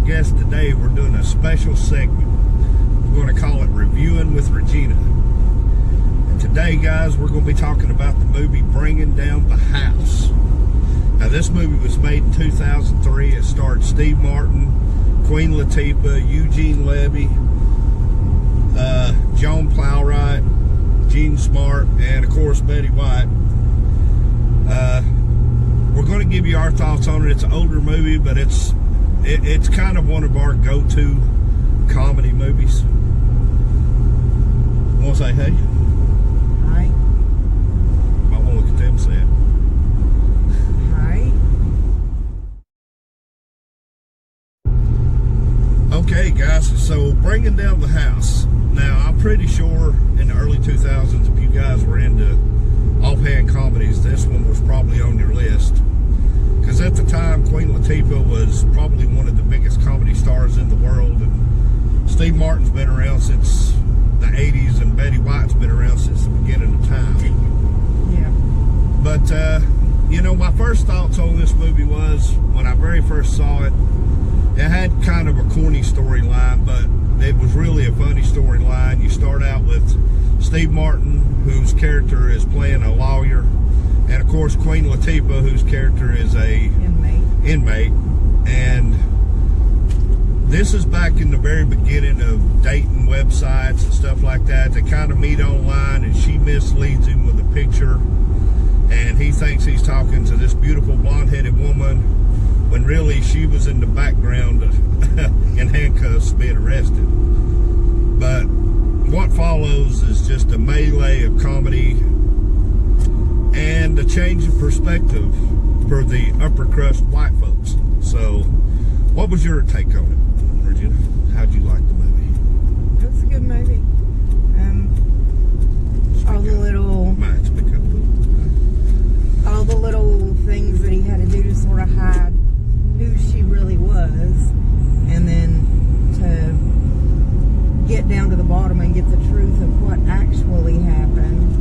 guest today. We're doing a special segment. We're going to call it Reviewing with Regina. And today, guys, we're going to be talking about the movie Bringing Down the House. Now, this movie was made in 2003. It starred Steve Martin, Queen Latifah, Eugene Levy, Joan Plowright, Jean Smart, and of course Betty White. We're going to give you our thoughts on it. It's an older movie, but it's kind of one of our go-to comedy movies. Want to say hey? Hi. I want to look at them and say it. Hi. Okay, guys. So Bringing Down the House. Now, I'm pretty sure in the early 2000s, if you guys were into offhand comedies, this one was probably on your list. Because at the time, Queen Latifah was probably one of the biggest comedy stars in the world. And Steve Martin's been around since the 80s, and Betty White's been around since the beginning of time. Yeah. But, you know, my first thoughts on this movie was, when I very first saw it, it had kind of a corny storyline, but it was really a funny storyline. You start out with Steve Martin, whose character is playing a lawyer, and of course Queen Latifah, whose character is a inmate. And this is back in the very beginning of dating websites and stuff like that. They kind of meet online, and she misleads him with a picture, and he thinks he's talking to this beautiful blonde-headed woman, when really she was in the background in handcuffs being arrested. But what follows is just a melee of comedy and a change of perspective for the upper crust white folks. So, what was your take on it, Regina? How'd you like the movie? It was a good movie. All the little things that he had to do to sort of hide who she really was, and then to get down to the bottom and get the truth of what actually happened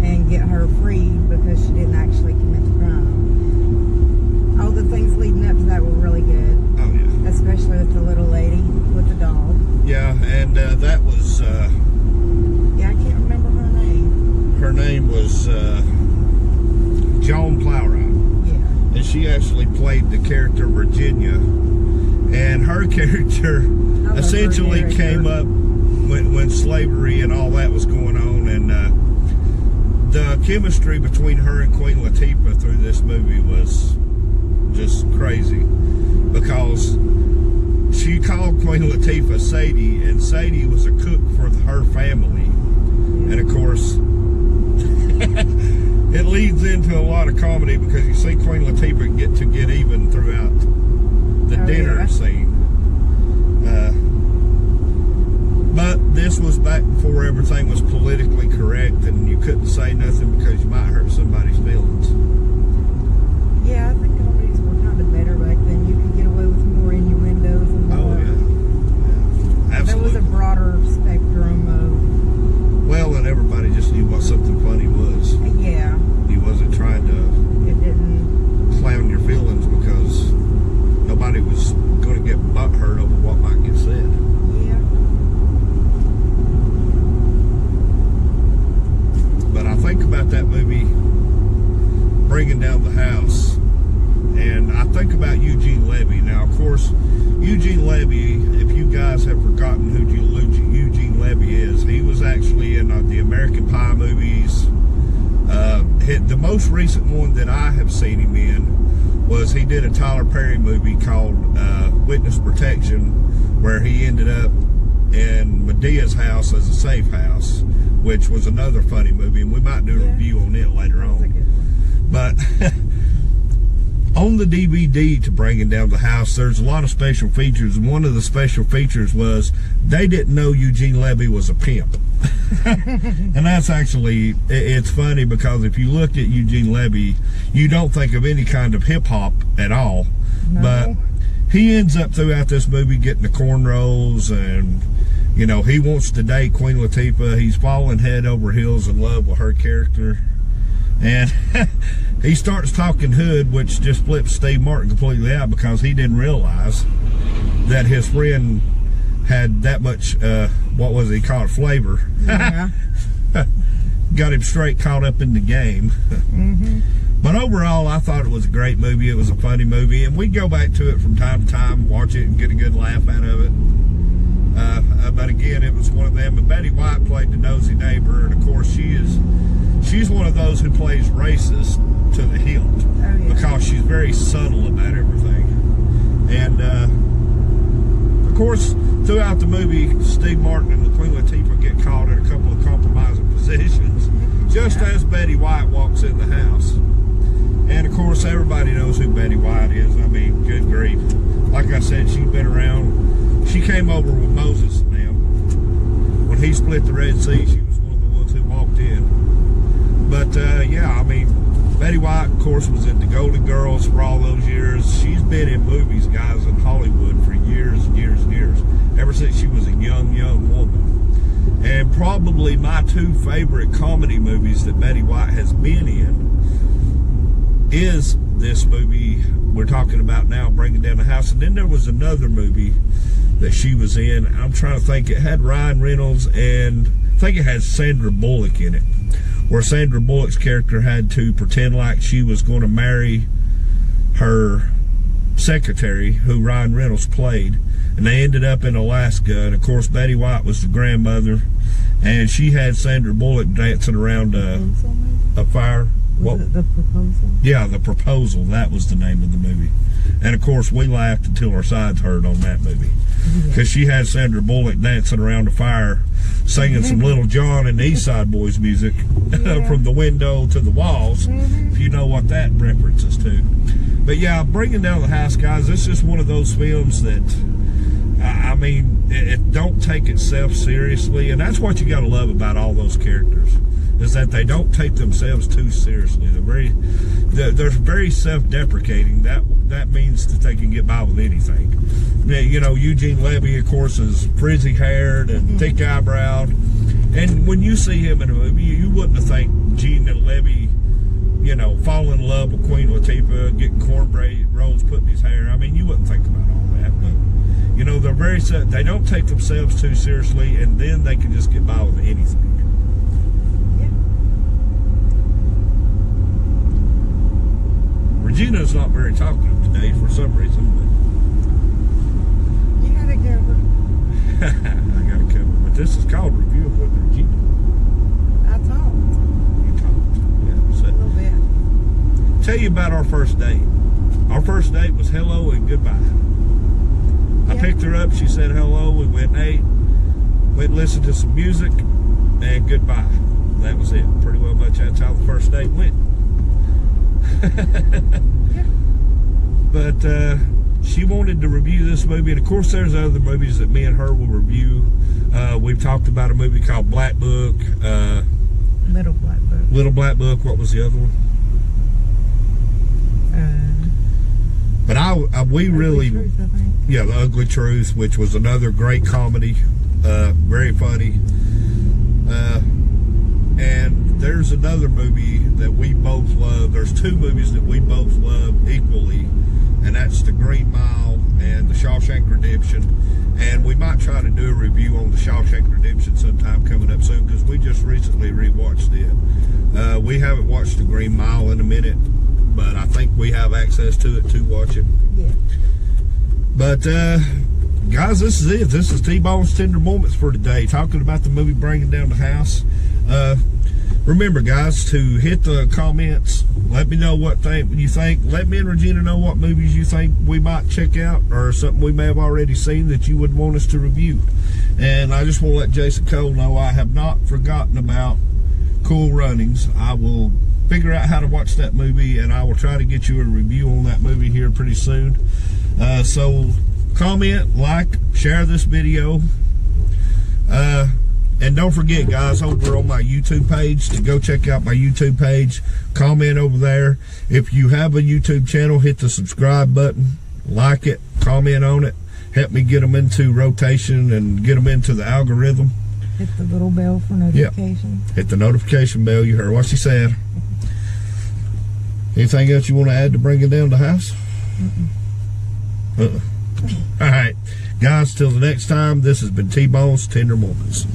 and get her free because she didn't actually commit the crime. All the things leading up to that were really good. Oh, yeah. Especially with the little lady with the dog. Yeah, and that was... yeah, I can't remember her name. Her name was Joan Plowright. Yeah. And she actually played the character Virginia. And her character essentially came up when slavery and all that was going on. And the chemistry between her and Queen Latifah through this movie was just crazy. Because she called Queen Latifah Sadie, and Sadie was a cook for her family. And of course, it leads into a lot of comedy because you see Queen Latifah get even throughout the dinner scene. But this was back before everything was politically correct, and you couldn't say nothing because you might hurt somebody's feelings. Yeah, I think comedies were kind of better back then. You could get away with more innuendos and more. Oh, yeah. Absolutely. There was a broader spectrum of... Well, and everybody just knew what something funny was. Yeah. He wasn't trying to It didn't... clown your feelings because nobody was going to get butthurt over what might get said. Yeah. But I think about that movie, Bringing Down the House, and I think about Eugene Levy. Now, of course, Eugene Levy, if you guys have forgotten who Eugene Levy is, he was actually in the American Pie movies. The most recent one that I have seen him in was he did a Tyler Perry movie called Witness Protection, where he ended up in Medea's house as a safe house, which was another funny movie, and we might do a review on it later on. But on the DVD to Bringing Down the House, there's a lot of special features, and one of the special features was they didn't know Eugene Levy was a pimp. And that's actually, it's funny because if you look at Eugene Levy, you don't think of any kind of hip-hop at all. No. But he ends up throughout this movie getting the cornrows, and you know, he wants to date Queen Latifah. He's falling head over heels in love with her character. And he starts talking hood, which just flips Steve Martin completely out because he didn't realize that his friend had that much, what was he called, flavor. Yeah. Got him straight caught up in the game. But overall, I thought it was a great movie. It was a funny movie, and we go back to it from time to time, watch it, and get a good laugh out of it. But again, it was one of them. But Betty White played the nosy neighbor, and of course, she's one of those who plays racist to the hilt, because she's very subtle about everything. And of course, throughout the movie, Steve Martin and the Queen Latifah get caught in a couple of compromising positions, just as Betty White walks in the house. And of course, everybody knows who Betty White is. I mean, good grief. Like I said, she's been around. She came over with Moses and them. When he split the Red Sea, she was one of the ones who walked in. But yeah, I mean, Betty White, of course, was in the Golden Girls for all those years. She's been in movies, guys, in Hollywood for years and years and years, ever since she was a young woman. And probably my two favorite comedy movies that Betty White has been in is this movie we're talking about now, Bringing Down the House. And then there was another movie that she was in. I'm trying to think. It had Ryan Reynolds, and I think it had Sandra Bullock in it, where Sandra Bullock's character had to pretend like she was going to marry her secretary, who Ryan Reynolds played, and they ended up in Alaska. And of course, Betty White was the grandmother, and she had Sandra Bullock dancing around a fire. Was it The Proposal? Yeah, The Proposal. That was the name of the movie. And of course, we laughed until our sides hurt on that movie, because she had Sandra Bullock dancing around the fire, singing some Little John and the East Side Boys music from the window to the walls, if you know what that references to. But yeah, Bringing Down the House, guys, this is one of those films that, I mean, it don't take itself seriously, and that's what you got to love about all those characters, is that they don't take themselves too seriously. They're very self-deprecating. That means that they can get by with anything. You know, Eugene Levy, of course, is frizzy-haired and thick-eyebrowed, and when you see him in a movie, you wouldn't think Gene and Levy, you know, fall in love with Queen Latifah, getting cornbread rolls put in his hair. I mean, you wouldn't think about all that, but you know, they don't take themselves too seriously, and then they can just get by with anything. Regina's not very talkative today for some reason, but you got it covered. I got it covered. But this is called Reviewing with Regina. I talked. You talked, yeah. So, a little bit. Tell you about our first date. Our first date was hello and goodbye. I picked her up. She said hello. We went and ate. Went and listened to some music, and goodbye. That was it. Pretty well much that's how the first date went. But she wanted to review this movie, and of course there's other movies that me and her will review. We've talked about a movie called Black Book, Little Black Book. Little Black Book. What was the other one? But we really, Truth, I think. yeah, The Ugly Truth, which was another great comedy, very funny. And there's another movie that we both love. There's two movies that we both love equally, and that's The Green Mile and The Shawshank Redemption. And we might try to do a review on The Shawshank Redemption sometime coming up soon, because we just recently rewatched it. We haven't watched The Green Mile in a minute, but I think we have access to it to watch it. Yeah. But guys, this is it. This is T-Bone's Tender Moments for today, talking about the movie Bringing Down the House. Remember, guys, to hit the comments. Let me know what you think. Let me and Regina know what movies you think we might check out, or something we may have already seen that you would want us to review. And I just want to let Jason Cole know I have not forgotten about Cool Runnings. I will figure out how to watch that movie, and I will try to get you a review on that movie here pretty soon. So comment, like, share this video. And don't forget, guys, over on my YouTube page, to go check out my YouTube page. Comment over there. If you have a YouTube channel, hit the subscribe button, like it, comment on it. Help me get them into rotation and get them into the algorithm. Hit the little bell for notifications. Hit the notification bell. You heard what she said. Anything else you want to add to bringing down the house? All right, guys, till the next time, this has been T-Bone's Tender Moments.